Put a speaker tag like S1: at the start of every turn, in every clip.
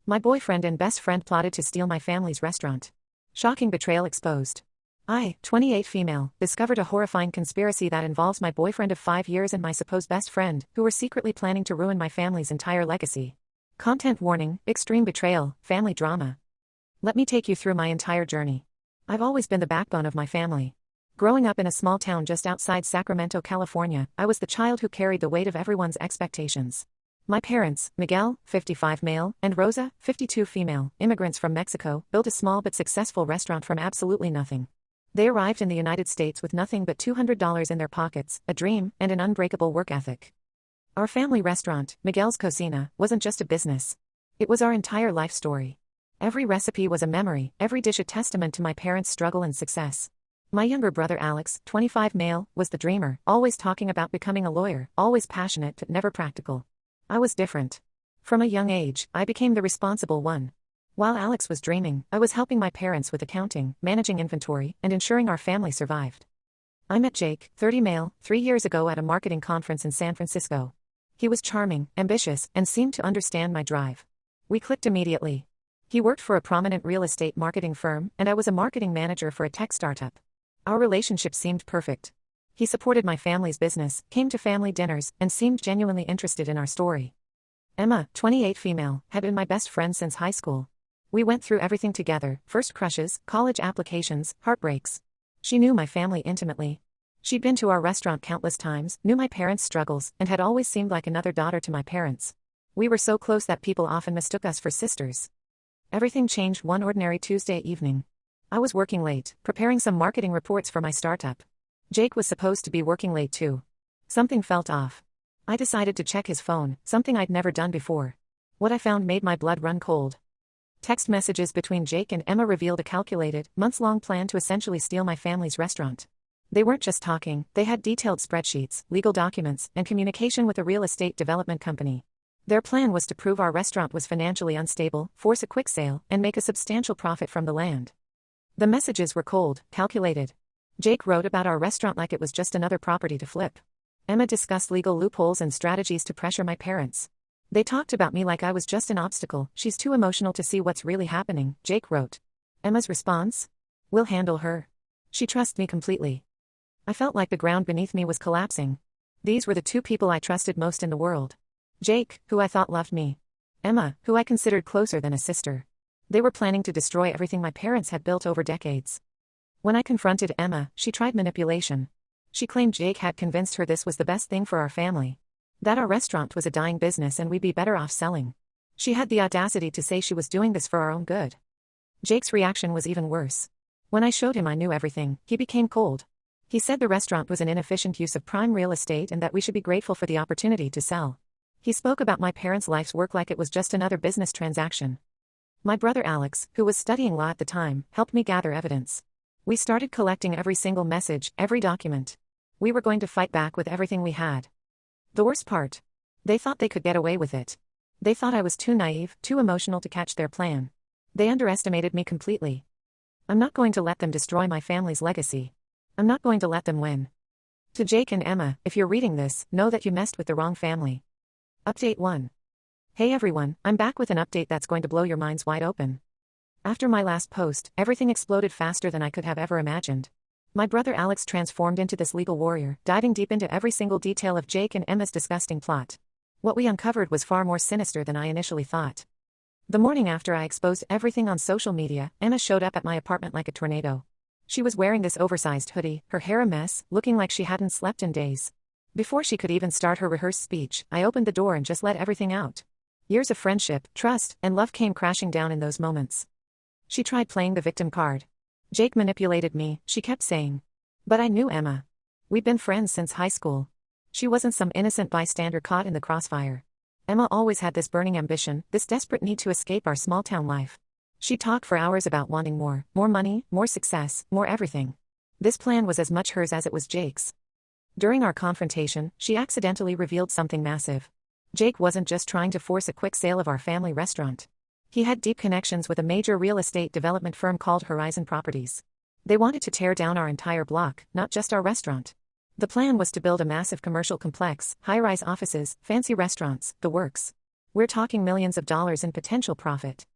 S1: My boyfriend and best friend plotted to steal my family's restaurant. Shocking betrayal exposed. I, 28 female, discovered a horrifying conspiracy that involves my boyfriend of 5 years and my supposed best friend, who were secretly planning to ruin my family's entire legacy. Content warning, extreme betrayal, family drama. Let me take you through my entire journey. I've always been the backbone of my family. Growing up in a small town just outside Sacramento, California, I was the child who carried the weight of everyone's expectations. My parents, Miguel, 55 male, and Rosa, 52 female, immigrants from Mexico, built a small but successful restaurant from absolutely nothing. They arrived in the United States with nothing but $200 in their pockets, a dream, and an unbreakable work ethic. Our family restaurant, Miguel's Cocina, wasn't just a business. It was our entire life story. Every recipe was a memory, every dish a testament to my parents' struggle and success. My younger brother Alex, 25 male, was the dreamer, always talking about becoming a lawyer, always passionate but never practical. I was different. From a young age, I became the responsible one. While Alex was dreaming, I was helping my parents with accounting, managing inventory, and ensuring our family survived. I met Jake, 30 male, 3 years ago at a marketing conference in San Francisco. He was charming, ambitious, and seemed to understand my drive. We clicked immediately. He worked for a prominent real estate marketing firm, and I was a marketing manager for a tech startup. Our relationship seemed perfect. He supported my family's business, came to family dinners, and seemed genuinely interested in our story. Emma, 28 female, had been my best friend since high school. We went through everything together, first crushes, college applications, heartbreaks. She knew my family intimately. She'd been to our restaurant countless times, knew my parents' struggles, and had always seemed like another daughter to my parents. We were so close that people often mistook us for sisters. Everything changed one ordinary Tuesday evening. I was working late, preparing some marketing reports for my startup. Jake was supposed to be working late too. Something felt off. I decided to check his phone, something I'd never done before. What I found made my blood run cold. Text messages between Jake and Emma revealed a calculated, months-long plan to essentially steal my family's restaurant. They weren't just talking, they had detailed spreadsheets, legal documents, and communication with a real estate development company. Their plan was to prove our restaurant was financially unstable, force a quick sale, and make a substantial profit from the land. The messages were cold, calculated. Jake wrote about our restaurant like it was just another property to flip. Emma discussed legal loopholes and strategies to pressure my parents. They talked about me like I was just an obstacle. She's too emotional to see what's really happening, Jake wrote. Emma's response? We'll handle her. She trusts me completely. I felt like the ground beneath me was collapsing. These were the two people I trusted most in the world. Jake, who I thought loved me. Emma, who I considered closer than a sister. They were planning to destroy everything my parents had built over decades. When I confronted Emma, she tried manipulation. She claimed Jake had convinced her this was the best thing for our family. That our restaurant was a dying business and we'd be better off selling. She had the audacity to say she was doing this for our own good. Jake's reaction was even worse. When I showed him I knew everything, he became cold. He said the restaurant was an inefficient use of prime real estate and that we should be grateful for the opportunity to sell. He spoke about my parents' life's work like it was just another business transaction. My brother Alex, who was studying law at the time, helped me gather evidence. We started collecting every single message, every document. We were going to fight back with everything we had. The worst part? They thought they could get away with it. They thought I was too naive, too emotional to catch their plan. They underestimated me completely. I'm not going to let them destroy my family's legacy. I'm not going to let them win. To Jake and Emma, if you're reading this, know that you messed with the wrong family. Update 1. Hey everyone, I'm back with an update that's going to blow your minds wide open. After my last post, everything exploded faster than I could have ever imagined. My brother Alex transformed into this legal warrior, diving deep into every single detail of Jake and Emma's disgusting plot. What we uncovered was far more sinister than I initially thought. The morning after I exposed everything on social media, Emma showed up at my apartment like a tornado. She was wearing this oversized hoodie, her hair a mess, looking like she hadn't slept in days. Before she could even start her rehearsed speech, I opened the door and just let everything out. Years of friendship, trust, and love came crashing down in those moments. She tried playing the victim card. Jake manipulated me, she kept saying. But I knew Emma. We'd been friends since high school. She wasn't some innocent bystander caught in the crossfire. Emma always had this burning ambition, this desperate need to escape our small-town life. She talked for hours about wanting more money, more success, more everything. This plan was as much hers as it was Jake's. During our confrontation, she accidentally revealed something massive. Jake wasn't just trying to force a quick sale of our family restaurant. He had deep connections with a major real estate development firm called Horizon Properties. They wanted to tear down our entire block, not just our restaurant. The plan was to build a massive commercial complex, high-rise offices, fancy restaurants, the works. We're talking millions of dollars in potential profit.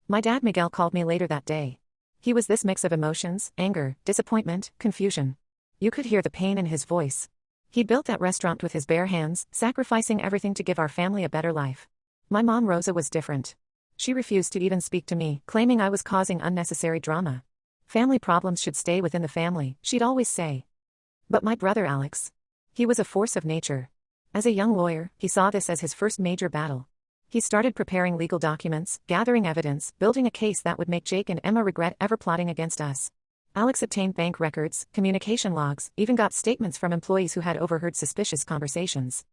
S1: My dad Miguel called me later that day. He was this mix of emotions, anger, disappointment, confusion. You could hear the pain in his voice. He built that restaurant with his bare hands, sacrificing everything to give our family a better life. My mom Rosa was different. She refused to even speak to me, claiming I was causing unnecessary drama. Family problems should stay within the family, she'd always say. But my brother Alex. He was a force of nature. As a young lawyer, he saw this as his first major battle. He started preparing legal documents, gathering evidence, building a case that would make Jake and Emma regret ever plotting against us. Alex obtained bank records, communication logs, even got statements from employees who had overheard suspicious conversations.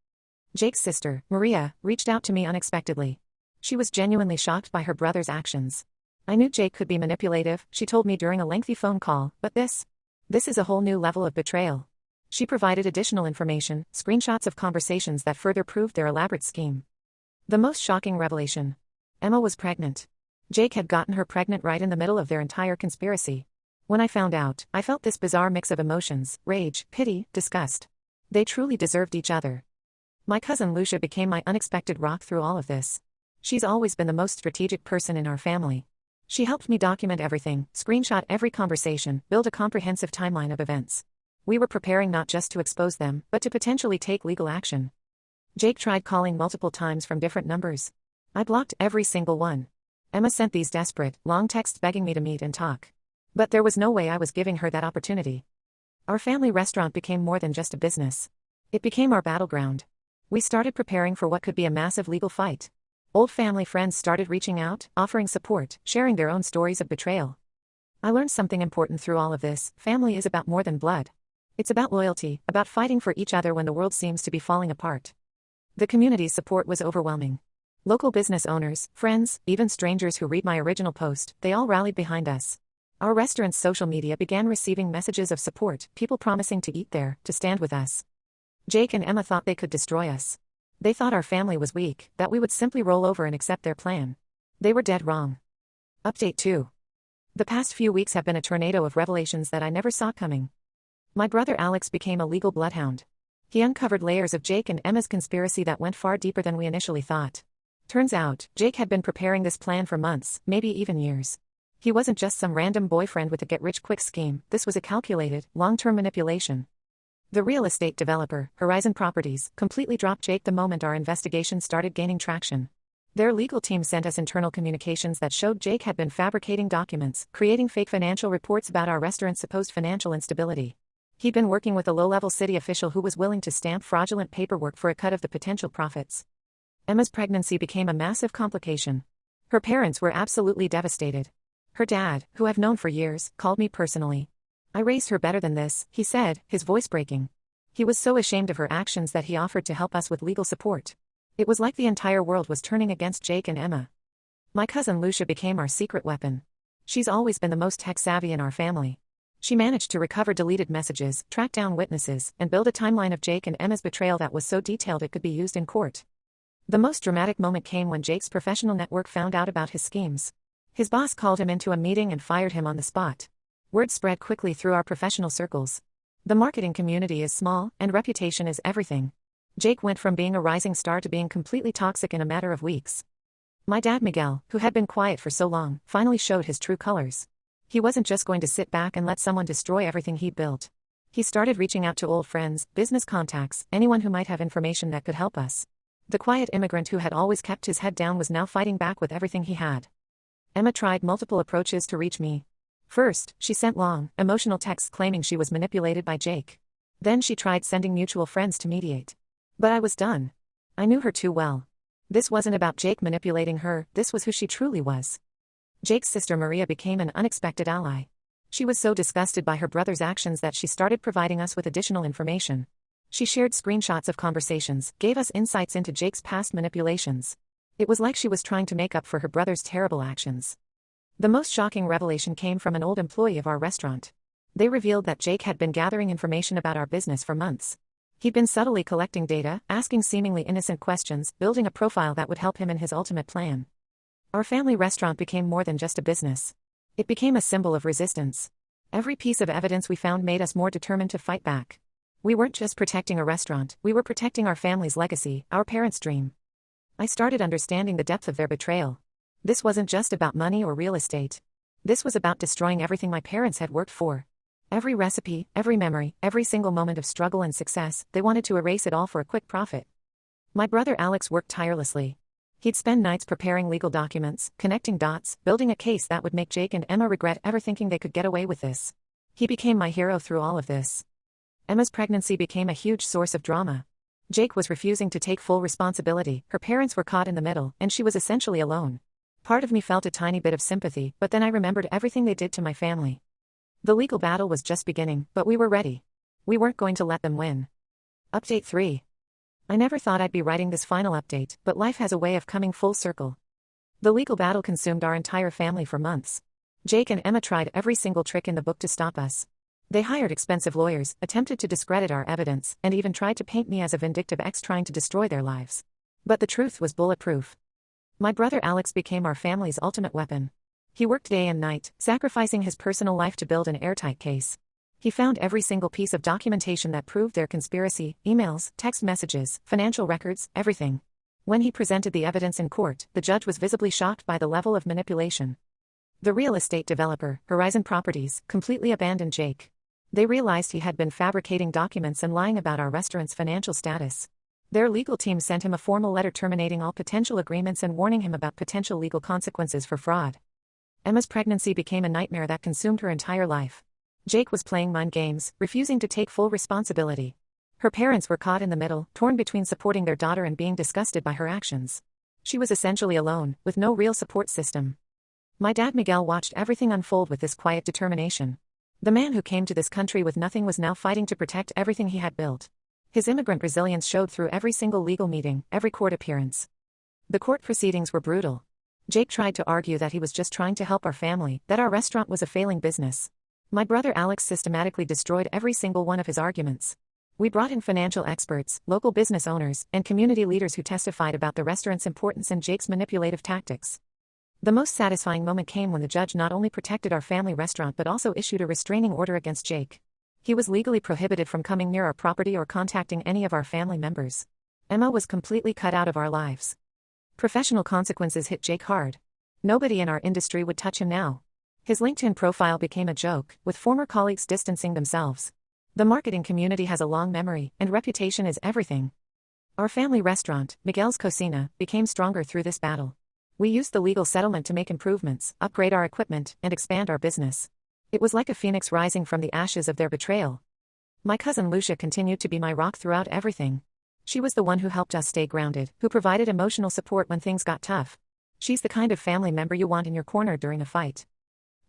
S1: Jake's sister, Maria, reached out to me unexpectedly. She was genuinely shocked by her brother's actions. I knew Jake could be manipulative, she told me during a lengthy phone call, but this is a whole new level of betrayal. She provided additional information, screenshots of conversations that further proved their elaborate scheme. The most shocking revelation. Emma was pregnant. Jake had gotten her pregnant right in the middle of their entire conspiracy. When I found out, I felt this bizarre mix of emotions, rage, pity, disgust. They truly deserved each other. My cousin Lucia became my unexpected rock through all of this. She's always been the most strategic person in our family. She helped me document everything, screenshot every conversation, build a comprehensive timeline of events. We were preparing not just to expose them, but to potentially take legal action. Jake tried calling multiple times from different numbers. I blocked every single one. Emma sent these desperate, long texts begging me to meet and talk. But there was no way I was giving her that opportunity. Our family restaurant became more than just a business. It became our battleground. We started preparing for what could be a massive legal fight. Old family friends started reaching out, offering support, sharing their own stories of betrayal. I learned something important through all of this. Family is about more than blood. It's about loyalty, about fighting for each other when the world seems to be falling apart. The community's support was overwhelming. Local business owners, friends, even strangers who read my original post, they all rallied behind us. Our restaurant's social media began receiving messages of support, people promising to eat there, to stand with us. Jake and Emma thought they could destroy us. They thought our family was weak, that we would simply roll over and accept their plan. They were dead wrong. Update 2. The past few weeks have been a tornado of revelations that I never saw coming. My brother Alex became a legal bloodhound. He uncovered layers of Jake and Emma's conspiracy that went far deeper than we initially thought. Turns out, Jake had been preparing this plan for months, maybe even years. He wasn't just some random boyfriend with a get-rich-quick scheme, this was a calculated, long-term manipulation. The real estate developer, Horizon Properties, completely dropped Jake the moment our investigation started gaining traction. Their legal team sent us internal communications that showed Jake had been fabricating documents, creating fake financial reports about our restaurant's supposed financial instability. He'd been working with a low-level city official who was willing to stamp fraudulent paperwork for a cut of the potential profits. Emma's pregnancy became a massive complication. Her parents were absolutely devastated. Her dad, who I've known for years, called me personally. I raised her better than this, he said, his voice breaking. He was so ashamed of her actions that he offered to help us with legal support. It was like the entire world was turning against Jake and Emma. My cousin Lucia became our secret weapon. She's always been the most tech-savvy in our family. She managed to recover deleted messages, track down witnesses, and build a timeline of Jake and Emma's betrayal that was so detailed it could be used in court. The most dramatic moment came when Jake's professional network found out about his schemes. His boss called him into a meeting and fired him on the spot. Word spread quickly through our professional circles. The marketing community is small, and reputation is everything. Jake went from being a rising star to being completely toxic in a matter of weeks. My dad Miguel, who had been quiet for so long, finally showed his true colors. He wasn't just going to sit back and let someone destroy everything he'd built. He started reaching out to old friends, business contacts, anyone who might have information that could help us. The quiet immigrant who had always kept his head down was now fighting back with everything he had. Emma tried multiple approaches to reach me. First, she sent long, emotional texts claiming she was manipulated by Jake. Then she tried sending mutual friends to mediate. But I was done. I knew her too well. This wasn't about Jake manipulating her, this was who she truly was. Jake's sister Maria became an unexpected ally. She was so disgusted by her brother's actions that she started providing us with additional information. She shared screenshots of conversations, gave us insights into Jake's past manipulations. It was like she was trying to make up for her brother's terrible actions. The most shocking revelation came from an old employee of our restaurant. They revealed that Jake had been gathering information about our business for months. He'd been subtly collecting data, asking seemingly innocent questions, building a profile that would help him in his ultimate plan. Our family restaurant became more than just a business. It became a symbol of resistance. Every piece of evidence we found made us more determined to fight back. We weren't just protecting a restaurant, we were protecting our family's legacy, our parents' dream. I started understanding the depth of their betrayal. This wasn't just about money or real estate. This was about destroying everything my parents had worked for. Every recipe, every memory, every single moment of struggle and success, they wanted to erase it all for a quick profit. My brother Alex worked tirelessly. He'd spend nights preparing legal documents, connecting dots, building a case that would make Jake and Emma regret ever thinking they could get away with this. He became my hero through all of this. Emma's pregnancy became a huge source of drama. Jake was refusing to take full responsibility, her parents were caught in the middle, and she was essentially alone. Part of me felt a tiny bit of sympathy, but then I remembered everything they did to my family. The legal battle was just beginning, but we were ready. We weren't going to let them win. Update 3. I never thought I'd be writing this final update, but life has a way of coming full circle. The legal battle consumed our entire family for months. Jake and Emma tried every single trick in the book to stop us. They hired expensive lawyers, attempted to discredit our evidence, and even tried to paint me as a vindictive ex trying to destroy their lives. But the truth was bulletproof. My brother Alex became our family's ultimate weapon. He worked day and night, sacrificing his personal life to build an airtight case. He found every single piece of documentation that proved their conspiracy: emails, text messages, financial records, everything. When he presented the evidence in court, the judge was visibly shocked by the level of manipulation. The real estate developer, Horizon Properties, completely abandoned Jake. They realized he had been fabricating documents and lying about our restaurant's financial status. Their legal team sent him a formal letter terminating all potential agreements and warning him about potential legal consequences for fraud. Emma's pregnancy became a nightmare that consumed her entire life. Jake was playing mind games, refusing to take full responsibility. Her parents were caught in the middle, torn between supporting their daughter and being disgusted by her actions. She was essentially alone, with no real support system. My dad Miguel watched everything unfold with this quiet determination. The man who came to this country with nothing was now fighting to protect everything he had built. His immigrant resilience showed through every single legal meeting, every court appearance. The court proceedings were brutal. Jake tried to argue that he was just trying to help our family, that our restaurant was a failing business. My brother Alex systematically destroyed every single one of his arguments. We brought in financial experts, local business owners, and community leaders who testified about the restaurant's importance and Jake's manipulative tactics. The most satisfying moment came when the judge not only protected our family restaurant but also issued a restraining order against Jake. He was legally prohibited from coming near our property or contacting any of our family members. Emma was completely cut out of our lives. Professional consequences hit Jake hard. Nobody in our industry would touch him now. His LinkedIn profile became a joke, with former colleagues distancing themselves. The marketing community has a long memory, and reputation is everything. Our family restaurant, Miguel's Cocina, became stronger through this battle. We used the legal settlement to make improvements, upgrade our equipment, and expand our business. It was like a phoenix rising from the ashes of their betrayal. My cousin Lucia continued to be my rock throughout everything. She was the one who helped us stay grounded, who provided emotional support when things got tough. She's the kind of family member you want in your corner during a fight.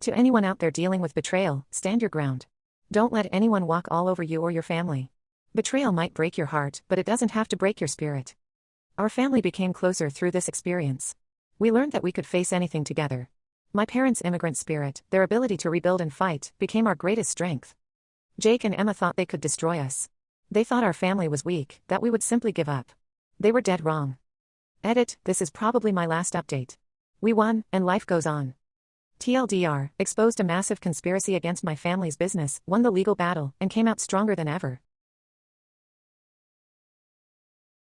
S1: To anyone out there dealing with betrayal, stand your ground. Don't let anyone walk all over you or your family. Betrayal might break your heart, but it doesn't have to break your spirit. Our family became closer through this experience. We learned that we could face anything together. My parents' immigrant spirit, their ability to rebuild and fight, became our greatest strength. Jake and Emma thought they could destroy us. They thought our family was weak, that we would simply give up. They were dead wrong. Edit, this is probably my last update. We won, and life goes on. TLDR, exposed a massive conspiracy against my family's business, won the legal battle, and came out stronger than ever.